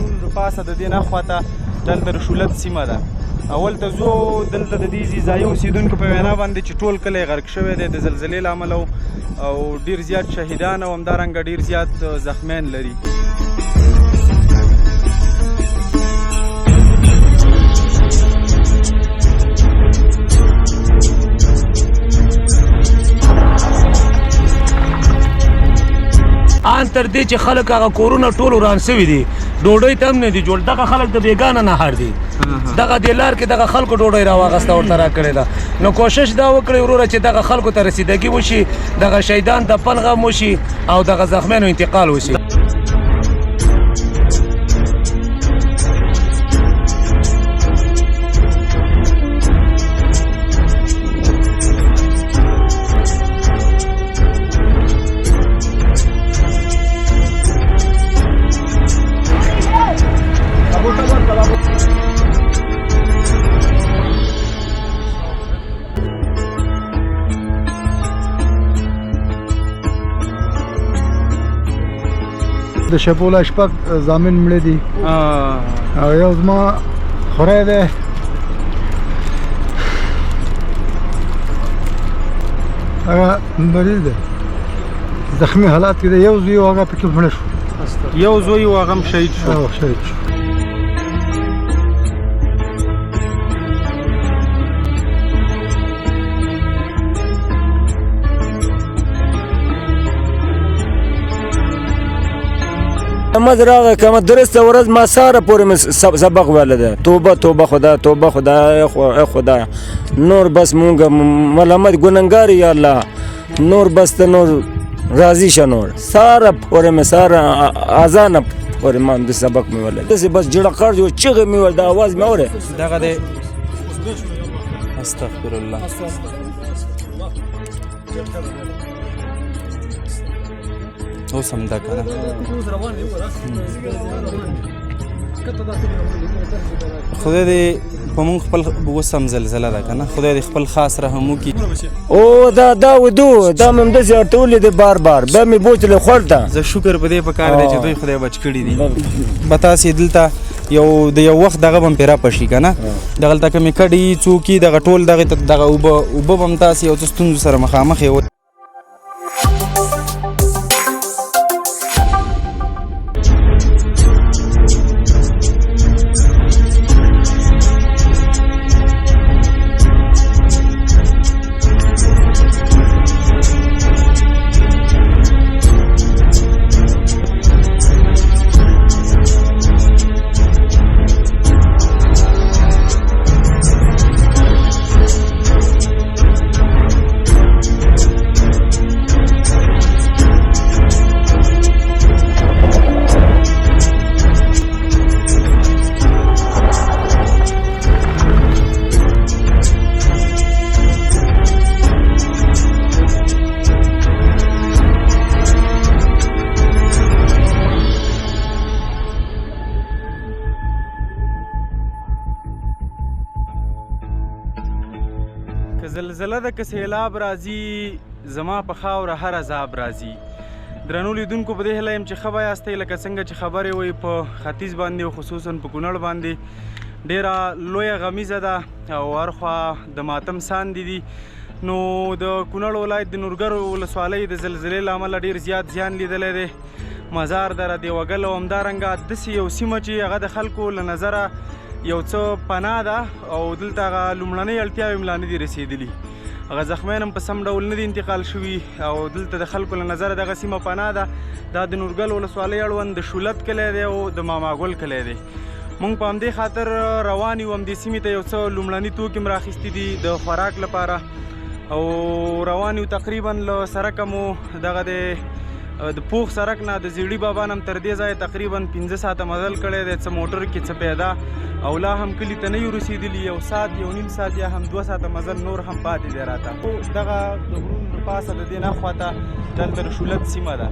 غرونو د پاسه د دې نه خواته دلته د شولت سیمه ده. اول ته ځو دلته د دې ځایي اوسېدونکو په وینا باندې چې ټول کلی غرق شوی دی د زلزلې له امله او ډېر زیات شهیدان او همدارنګه ډېر زیات زخمیان لري. ان تر دې چې خلک هغه کورونه ټول وران شوي دي، ډوډۍ ته هم نه دي جوړ. دغه خلک د بېګانه نهار دي. دغه دې لار کې دغه خلکو ډوډۍ راواغسته ورته راکړې ده. نو کوشش دا وکړئ وروره چې دغه خلکو ته رسیدګي وشي، دغه شهیدان ته پل غم وشي او دغه زخمیانو انتقال وشي. د شپوله شپږ زامن مړه دي او یو زما خوری دی هغه مریض دی، زخمي حالات کې دی. یو زوی و هغه پکې مړه شو. یو زوی و هغه هم شهید شو. شهید شو. محمد راغی که درسته ورځ ما ساره پورې مې سبق ویلی دی. توبه توبه خدا، توبه خدا، ای خدا نور بس مونږ ملامت ګنهګار یا الله نور بس ته نور راضي شه. نور ساره پورې مې ساره اذانه پورې ما د سبق مې ویلی داسې بس جړقړ جو چغې مې ویل د اواز مې اورې. دغه دی استغفر الله. اوس هم ده که نه خدای دې په مونږ خپل اوس هم زلزله ده که نه خدای دې خپل خاص رحم وکړي. او دا ودو دا مې همداسې اړتولې دی بار بار بیا مې بوتلې خوړ ته. زه شکر په دې پکار دی چې دوی خدای بچ کړي دي. به تاسې دلته د یو وخت دغه به هم پرې راپشي که نه دغلته کومې کډې څوکي دغه ټول دغه اوبه به هم تاسې یو څه ستونزو سره مخامخ یې. که زلزله ده که سیلاب راځي زما په خاوره هر عذاب راځي. درنو لیدونکو په دې هیله یم چې ښه به یاستئ لکه څنګه چې خبرې وایي په ختیځ باندې او خصوصا په کونړ باندې ډیره لویه غمیزه ده او هر خوا د ماتم ساندې دي. نو د کونړ ولایت د نورګر ولسوالۍ د زلزلې له امله ډیر زیات زیان لیدلی دی. مزار دره دیوګل او همدارنګه داسې یو سیمه چې هغه د خلکو له نظره یو څه پناه ده او دلته هغه لومړنۍ اړتیاوې هم لا نه دي رسېدلي. هغه زخمیان هم په سم ډول نه دي انتقال شوي او دلته د خلکو له نظره دغه سیمه پناه ده. دا د نورګل ولسوالۍ اړوند د شولت کلی دی او د ماماګل کلی دی. موږ په همدې خاطر روان یو همدې سیمې ته یو څه لومړني توکي هم راخیستي دي د خوراک لپاره او روان یو تقریبا له سرکه مو دغه د پوخ سرک نه د زیړي بابا نه هم تر دې ځایه تقریبا 15 ساعته مزل کړی دی. څه موټر کې څه پیدا او لا هم کلي ته نه یو رسېدلي. 1 ساعت 1.5 ساعت یا هم 2 ساعته مزل نور هم پاتې دی راته. دغه د غرونو د پاسه د دې نه خواته دلته د شولت سیمه ده.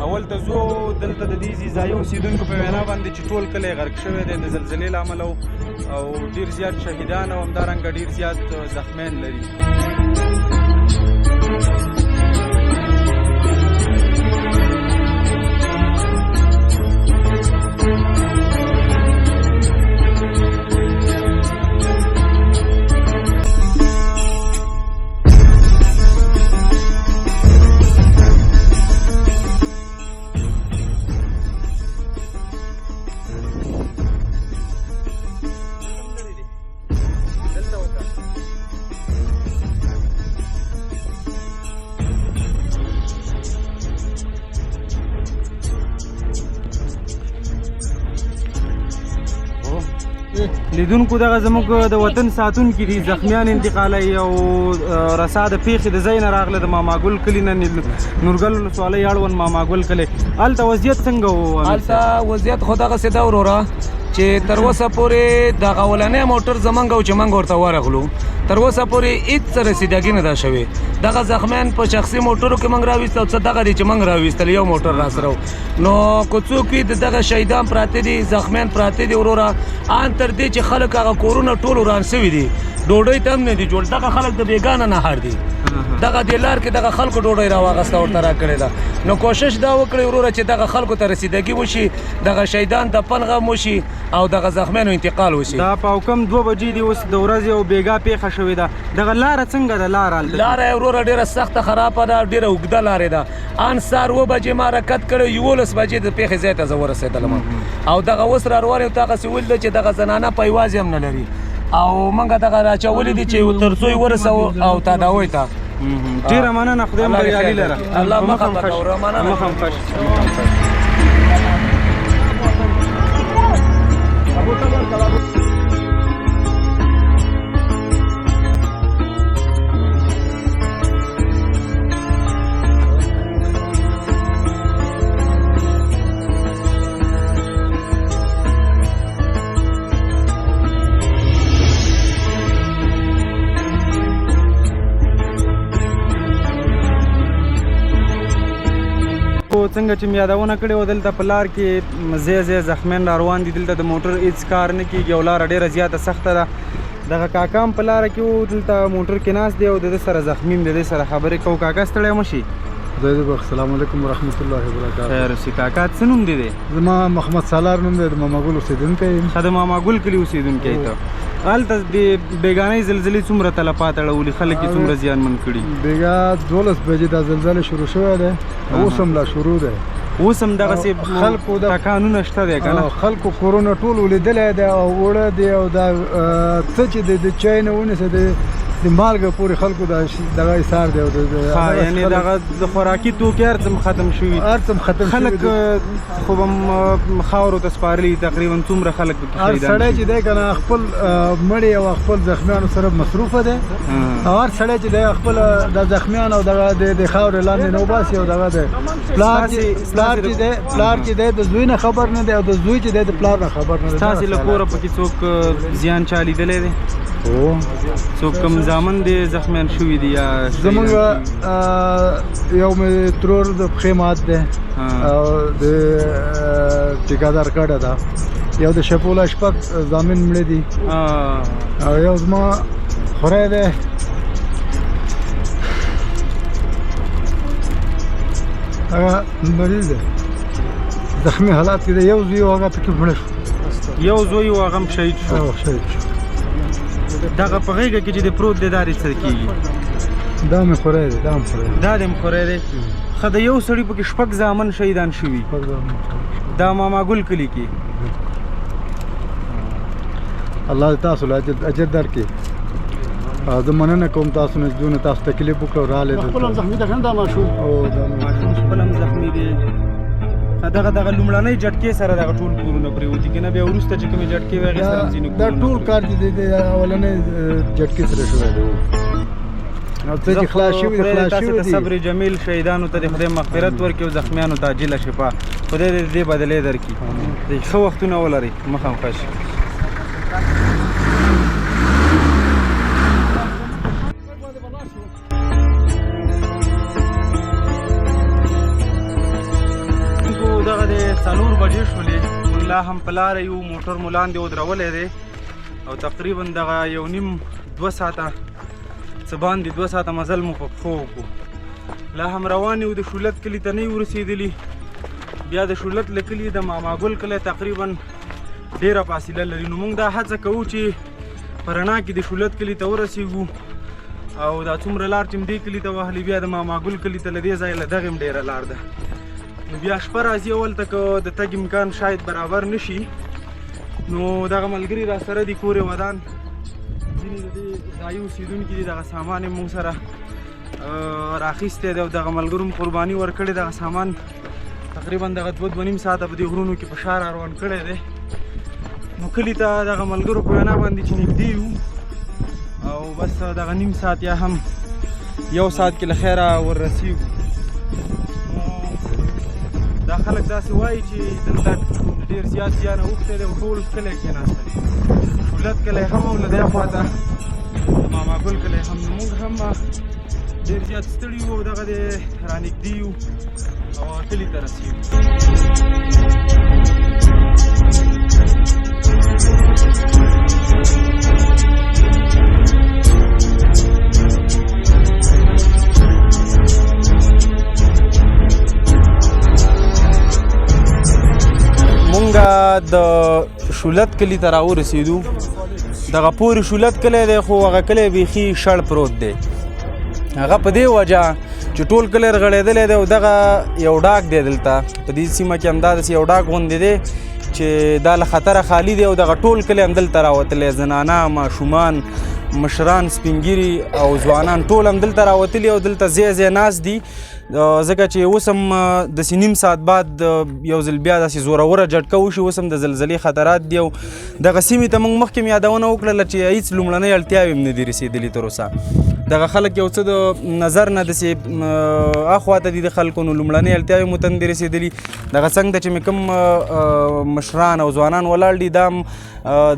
اول ته ځو دلته د دې ځایي اوسېدونکو په وینا باندې چې ټول کلی غرق شوی دی د زلزلې له امله او ډېر زیات شهیدان او همدارنګه ډېر زیات زخمیان لري. لیدونکو دغه زموږ د وطن ساتونکي دي زخمیان انتقالوي او رسا د پیښې د ځای نه راغله د ماماګل کلي نه نورګل ولسوالۍ اړوند ماماګل کلی هلته وضعیت څنګه و؟ هلته وضعیت خو دغسې ده وروره چې تر اوسه پورې دغه اولنی موټر زمونږ و چې موږ ورته ورغلو تر اوسه پورې هېڅ څه رسیدګي نه ده شوې دغه زخمیان په شخصي موټرو کې موږ راویستل او څه دغه دي چې موږ راویستل یو موټر راسره نو که څوک وي د دغه شهیدان پراته دي زخمیان پراته دي وروره ان تر دې چې خلک هغه کورونه ټول وران سوي دي ډوډۍ ته هم نه دي جوړ دغه خلک د بېګانه نهار دي دغه دې لار کې دغه خلکو ډوډۍ راواغسته ورته راکړې ده نو کوشش دا وکړئ وروره چې دغه خلکو ته رسیدګي وشي دغه شهیدان دفن غم وشي او دغه زخمیانو انتقال وشي دا په حکم 2 بجې دي اوس د ورځې او بېګا پیښه شوې ده دغه لاره څنګه ده لاره یې وروره ډېره سخته خرابه ده ډېره اوږده لارې ده ان سهار 2 بجې ما حرکت کړی 11 بجې د پیښې ځای ته زه ورسېدلم او دغه اوس را روان یم دغسې ولید چې دغه زنانه پیوازې هم نه لري او موږ دغه راچولي دي چې تر څو یې ورسوو او تداوی ته ډېره مننه خدای مو بریالي لره الله مخه پکوره مننه مخه خوش څنګه چې مې یادونه کړې وه دلته په لار کې ځای زخمیان را روان دي دلته د موټر هېڅ کار نه کېږي او لاره ډېره زیاته سخته ده دغه کاکا هم په لاره کې و دلته موټر کې ناست دی او د ده سره زخمي هم د دې سره خبرې کوو کاکا ستړی مه شي السلام علیکم ورحمت الله وبرکاته خیر اوسې کاکا څه نوم دی دی زما محمد سالار نوم دی د ماماګل اوسېدونکی یم ښه د ماماګل کلي اوسېدونکی ته هلته د بېګانۍ زلزلې څومره تلفات اړولي خلک یې څومره زیانمن کړي بېګا 12 بجې دا زلزله شروع شوی دی اوس هم لا شروع دی اوس هم دغسې خلکو ټکانونه شته دی که نه خلکو کورونه ټول ولیدلی دی او اوړه دی او دا څه چې د چای نه ونیسه د مالګه پورې خلکو دغه ایثار دی یعنې دغه د خوراکي توکي هر څه هم ختم شوي هر څه هم ختم خلک خو به هم خاورو ته سپارلي تقریبا څومره خلک هر سړی چې دی که نه خپل مړي او خپل زخمیانو سره مصروفه دی او هر سړی چې دی خپل د زخمیان او دغه د خاورې لاندې نه وباسي او دغه دی پلار چې دی د زوی نه خبر نه دی او د زوی چې دی د پلار نه خبر نه دی ستاسې له کوره پکې څوک زیان چا لیدلی دی څوک کوم زامن دی زخمیان شوي دي یا زمونږ یو مې ترور د پښې مات دی او د ټیکادار کډه ده یو د شپوله شپږ زامن مړه دي او یو زما خوری دی هغه مریض دی زخمي حالات کې دی یو زوی و هغه پکې مړه شو یو زوی و هغه هم شهید شو دغه په غېږه کې چې د پروت دی دا څه کېږي دا مې خوری دی دا هم خوری دی دا دې هم خوری دی ښه د یو سړي پکې 6 زامن شهیدان شوي دا ماماګل کلي کې الله دې تاسو له اجر درکړي زه مننه کوم تاسو نه دونه تاسو تکلیف وکړو راغلی خپل هم زخمي ده که نه دا ماشوم ماشوم خپل هم زخمي دی دغه لومړنۍ جټکې سره دغه ټول کورونه پرېوتي که نه بیا وروسته چې کومې جټکې وې هغې سره هم ځینې دا ټول کار چې دی اولنۍ جټکې سره شوی دی او څه چې خلاص شوي دي تاسې ته صبر جمیل شهیدانو ته د خدای مغفرت ورکړي او زخمیانو ته عاجله شفا خدای دې دې بدلې درکړي ښه وختونه ولرئ مخه ښه شي دغه د 4 بجې شولې موږ لا هم په لاره یو موټر مو لاندې ودرولی دی او تقریبا دغه 1.5-2 ساعته څه باندې 2 ساعته مزل مو په پښو وکړو لا هم روان یو د شولت کلي ته نه یو رسېدلي بیا د شولت له کلي د ماماګل کلی تقریبا ډېره فاصله لري نو موږ دا هڅه کوو چې په رڼا کې د شولت کلي ته ورسېږو او دا څومره لار چې م دې کلي ته وهلي بیا د ماماګل کلي ته له دې ځایه له دغې هم ډېره لار ده نو بیا شپه راځي اول ته که د تګ امکان شاید برابر نشي نو دغه ملګري را سره دي کور ودان ځینې د دې ځایي اوسېدونکي دي دغه سامان یې موږ سره راخیستی دی او دغه ملګرو هم قرباني ورکړې دغه سامان تقریبا دغه 2-2.5 ساعته په دې غرونو کې په شا را روان کړی دی نو کلي ته دغه ملګرو په وینا باندې چې نږدې یو او بس دغه نیم ساعت یا هم 1 ساعت کې له خیره وررسېږو. دا خلک داسې وایي چې دلته ډېر زیات زیان اوښتی دی او ټول کلی کېناستلی شولت کلی هم او له دې خوا ته ماما ګل کلی هم. موږ هم ډېر زیات ستړي وو او دغه د رانږدې یو او کلي ته رسېږو. مونږه د شولت کلي ته راورسېدو. دغه پورې شولت کلی دی خو هغه کلی بیخي شړ پروت دی. هغه په دې وجه چې ټول کلی رغړېدلی دی او دغه یو ډاک دی دلته په دې سیمه کې هم داسې یو ډاک غوندې دی چې دا له خطره خالي دی او دغه ټول کلی هم دلته راوتلی. زنانه، ماشومان، مشران، سپین ږیري او ځوانان ټول هم دلته راوتلي او دلته ځای ځای ناست دي ځکه چې اوس هم داسې نیم ساعت بعد یو ځل بیا داسې زوروره جټکه وشي. اوس هم د زلزلې خطرات دي او دغه سیمې ته موږ مخکې یادونه وکړله چې هېڅ لومړنۍ اړتیاوې هم نه دي رسېدلي تر اوسه. دغه خلک یو څه د نظر نه داسې اخوا ته دي د خلکو نو لومړنۍ اړتیاوې مو ته نه دي رسېدلي. دغه څنګ ته چې مې کوم مشران او ځوانان ولاړ دي دا هم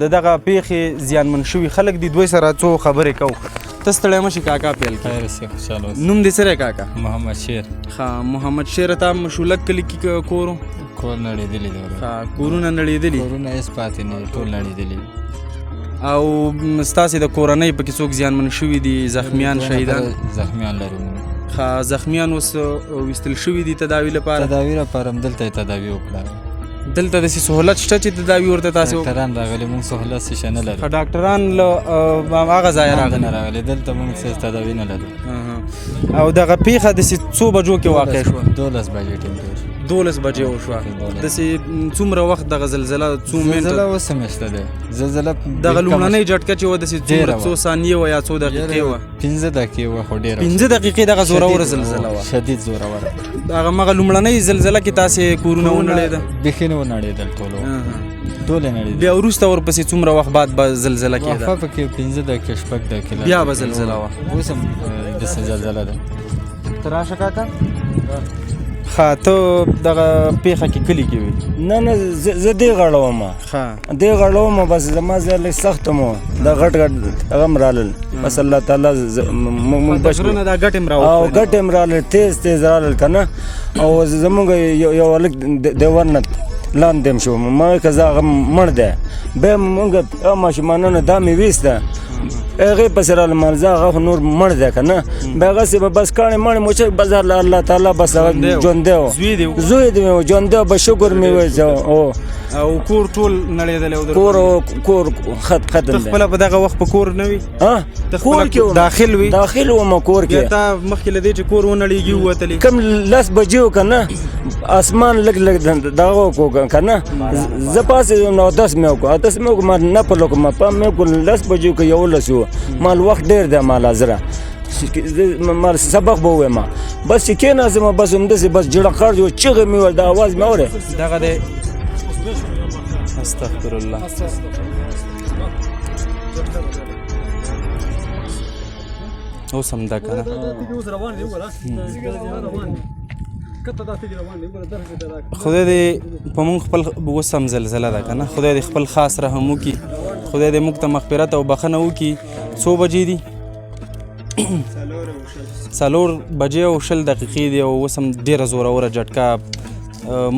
د دغه پیښې زیانمن شوي خلک دي. دوی سره څو خبرې کوو. ته ستړی مه شي کاکا پیل کړه. نوم دې څه دی کاکا؟ محمد شیر. ښه محمد شیر ته هم شولت کلي کې کور و؟ کور نړېدلی دی. ښه کورونه نړېدلي؟ کورونه هېڅ پاتې نه دي، ټول نړېدلي. او ستاسې د کورنۍ پکې څوک زیانمن شوي دي؟ زخمیان، شهیدان؟ زخمیان لرو. ښه زخمیان اوس ویستل شوي دي تداوي لپاره؟ تداوي لپاره هم دلته یې تداوي وکړه. دلته داسې سهولت شته چې تداوي ورته تاسې ډاکټران راغلي، موږ سهولت څه شی نه لرو. ډاکټران له هغه ځایه راغلي، دلته موږ څه تداوي نه لرو. او دغه پیښه داسې څو بجو کې واقع شوه؟ 12 بجې ټیم دی. 12 بجې وشوه. داسې څومره وخت دغه زلزله څو منټه؟ زلزله اوس هم شته دی. زلزله دغه لومړنۍ جټکه چې وه داسې څو ثانیې وه یا څو دقیقې وه؟ 15 دقیقې وه خو ډېره. 15 دقیقې دغه زوروره زلزله وه؟ شدید زوروره. هغه مغه لومړنۍ زلزله کې تاسې کورونه ونړېده؟ بیخي نه ونړېدل ټول نړېدل. بیا وروسته ورپسې څومره وخت بعد به زلزله کېده؟ وقفه پکې 15 دقیقې 6 دقیقې بیا به زلزله وه. اوس هم داسې زلزله ده. ته راشه کاکا. ښه ته دغه پیښه کې کلي کې وي؟ نه نه زه دې غاړه وم. ښه دې غاړه وم بس زما ځای لږ سخت مو دا غټ غټ هغه هم رالل. بس الله تعالی موږ غرونه دا ګټ هم راوړل او ګټ هم رالل، تیز تیز رالل که نه. او زمونږ یو هلک دیوار نه لاندې هم شو. ما وایي که زه هغه مړ دی. بیا مونږ ماشومانانو دا مې ویسته هغې پسې رالم. زه هغه خو نور مړ دی که نه. بیا هغسې به بس کاڼې ماڼې موچک بس الله تعالی بس هغه ژوندی و. زوی دی مې و ژوندی و. به شکر مې وایي او کور ټول نړېدلی و؟ کور ختم دی. ته خپله په دغه وخت په کور نه وي؟ کور کې داخل وي؟ داخل وم کور کې. تا مخکې له دې چې کور ونړېږي ووتلې؟ کم 10 بجې و که نه اسمان لږ لږ دغه وکړو که نه. زه پاڅېدم نو اودس مې وکړو. اودس مې وکړو ما نفل وکړو. ما پام مې وکړو 10 بجې و که 11 و. مال وخت ډېر دی مال حاضره. مال سبق به ووایم بس چې کېناستم بس همداسې بس جړقړ جو چغې مې ویل د اواز مې اورې. دغه دی استغفر الله. اوس هم ده که نه خدای دې په موږ خپل اوس هم زلزله ده که نه. خدای دې خپل خاص رحم وکړي. خدای دې موږ ته مغفرت او بخښنه وکړي. څو بجې دي؟ 4 بجې او 20 دقیقې دي او اوس هم ډېره زوروره جټکه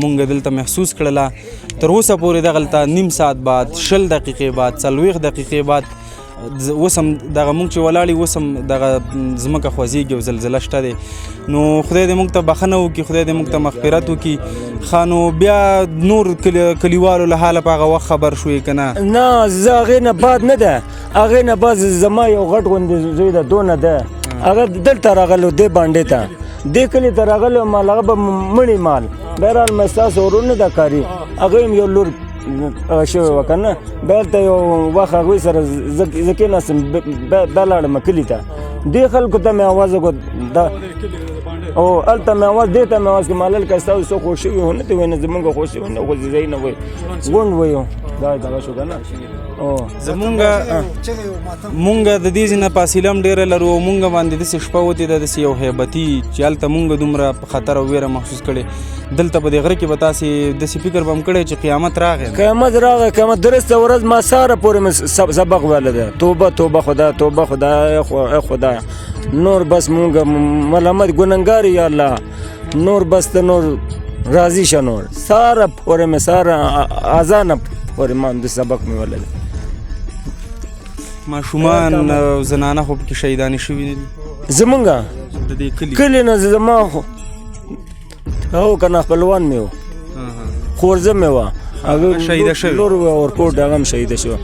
مونږ دلته محسوس کړله. تر اوسه پورې دغلته نیم ساعت بعد 20 دقیقې بعد 40 دقیقې بعد اوس هم دغه مونږ چې ولاړې اوس هم دغه ځمکه خوځېږي او زلزله شته دی. نو خدای دې مونږ ته بخښنه وکړي. خدای دې مونږ ته مغفرت وکړي. ښه نو بیا نور کلیوالو له حاله په هغه وخت خبر شوې که نه؟ نه زه هغې نه بعد نه ده. هغې نه بعد زما یو غټ غوندې زوی ده دونه ده. هغه دلته راغلی دې بانډې ته دې کلي ته راغلی مال هغه به مړي مال. بهرحال مې ستاسو ورونه ده کاري. هغه هم یو لور شوې وه که نه. بیا هلته یو وخت هغوی سره زه کېناستم بیا لاړم کلي ته. دې خلکو ته مې اواز وکړو او هلته مې اواز دې ته مې اواز کړو مالل که ستاسو څوک خوښ شوي هو نه دي وایي نه زمونږ خوښ شوي نه خو ځای نه وایي غونډ وایي دا دغه شو که نه مونږ د دې ځای نه فاصله هم ډېره لرو او مونږ باندې داسې شپه وتې ده داسې یو هیبتي چې هلته مونږ دومره په خطر او ویره محسوس کړې دلته په دې غره کې به تاسې داسې فکر به هم کړی چې قیامت راغی قیامت درسته ورځ ما ساره پورې مې سبق ویلی دی توبه خدای خدای نور بس مونږ ملامت ګنهګار یا الله نور بس ته نور راضي شه نور ساره پورې مې ساره اذانه پورې ما د سبق مې ویلی دی ماشومان او زنانه خو پکې شهیدانې شوي دي زمونږ د دې کلي نه زما هو که نه خپلوان مې و خورزه مې وه شهیده شوې لور وه ورکوټ هغه هم شهیده شوه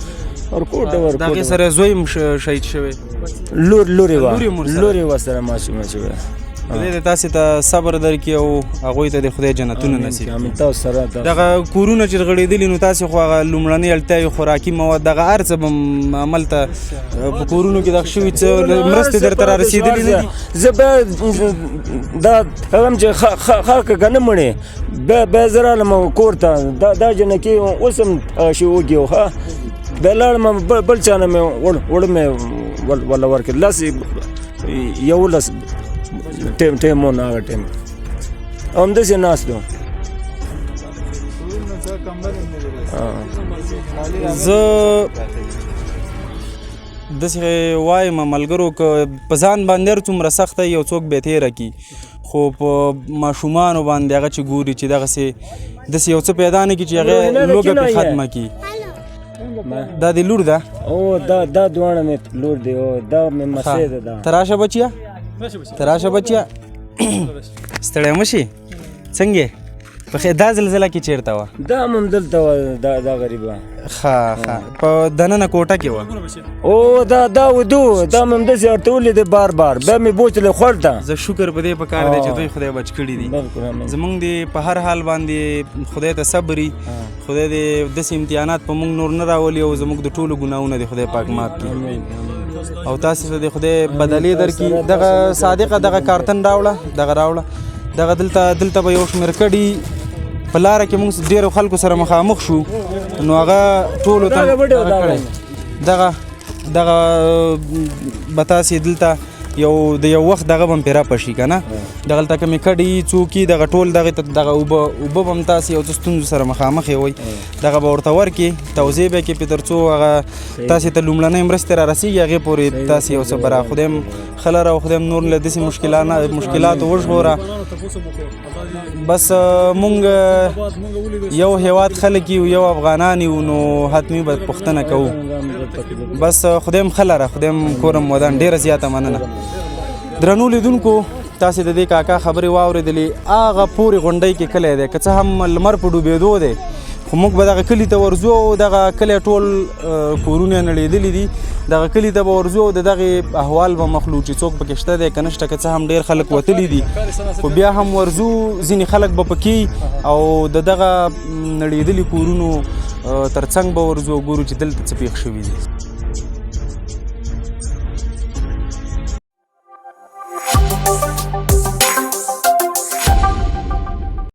ورکوټ د هغې سره زوی هم شهید شوی لورې وه سره ماشومه شوی خدای دې تاسې ته صبر درکړي او هغوی ته د خدای جنتونه نصیب امین تاسو سره دغه کورونه چې غړېدلي نو تاسې خو هغه لومړنۍ اړتیاوې خوراکي مواد دغه هر څه به هملته په کورونو کې دغه شوي څه مرستې درته را رسېدلي نه دي زه بیا دا هغه چې خاکه که نه مړې بیا زه رالم کور ته دا جنکې اوس هم هغه شی وږي و ښه بیا لاړم بل چا نه مې وړه مې وله ورکړې لس 11 ټیم و نه هغه ټیم همداسې ناست و زه داسې وایم ملګرو که په ځان باندې هر څومره سخته یو څوک بې تېره کي خو په ماشومانو باندې هغه چې ګوري چې دغسې یو څه پیدا نه کړي چې هغې لوږه پرې ختمه کړي دا دې لور ده او دا دواړه مې لور دی او دا مې مسې ده دا ته راشه بچیه ستړی مه شي څنګه دا زلزله کې چیرته وه دا هم دلته وه دا غریبه ښه په دننه کوټه کې وه او دا ودو دا مې همداسې اړتولې دی بار بیا مې بوتلې خوړ ته زه شکر په دې پکار دی چې دوی خدای بچ کړي دي زمونږ دې په هر حال باندې خدای ته صبري خدای دې داسې امتحانات په مونږ نور نه راولي او زموږ د ټولو ګناهونه دې خدای پاک معاف کړي او تاسې ته دې خدای بدلې درکړي دغه صادقه دغه کارتن راوړه دغه دلته به یو شمېر کډي په لاره کې موږ ډېرو خلکو سره مخامخ شو نو هغه ټولو ته دغه به تاسې دلته د یو وخت دغه به هم پرې راپشي که نه دغلته کومې کډې څوکي دغه ټول دغې ته دغه اوبه به هم تاسې یو څه ستونزو سره مخامخ وئ دغه به ورته ورکړي توضیح به یې کړي تر څو هغه تاسې ته لومړنۍ مرستې را رسېږي هغې پورې تاسې یو څه به را خدای هم ښه لره او خدای هم نور له داسې مشکلاتو وژغوره بس مونږ یو هیواد خلک یو یو افغانان یو نو حتمي به پوښتنه کوو بس خدای هم ښه لره خدای هم کورم ودان ډېره زیاته مننه درنو لیدونکو تاسې د دې کاکا خبرې واورېدلې هغه پورې غونډۍ کې کلی دی که څه هم لمر په ډوبېدو دی خو موږ به دغه کلي ته ورځو او دغه کلی ټول کورونه نړېدلي دي دغه کلي ته به ورځو او د دغې احوال به مخلو چې څوک پکې شته دی که نشته که څه هم ډېر خلک وتلي دي خو بیا هم ورځو ځینې خلک به پکې او د دغه نړېدلي کورونو تر څنګ به ورځو ګورو چې دلته څه پېښ شوي دي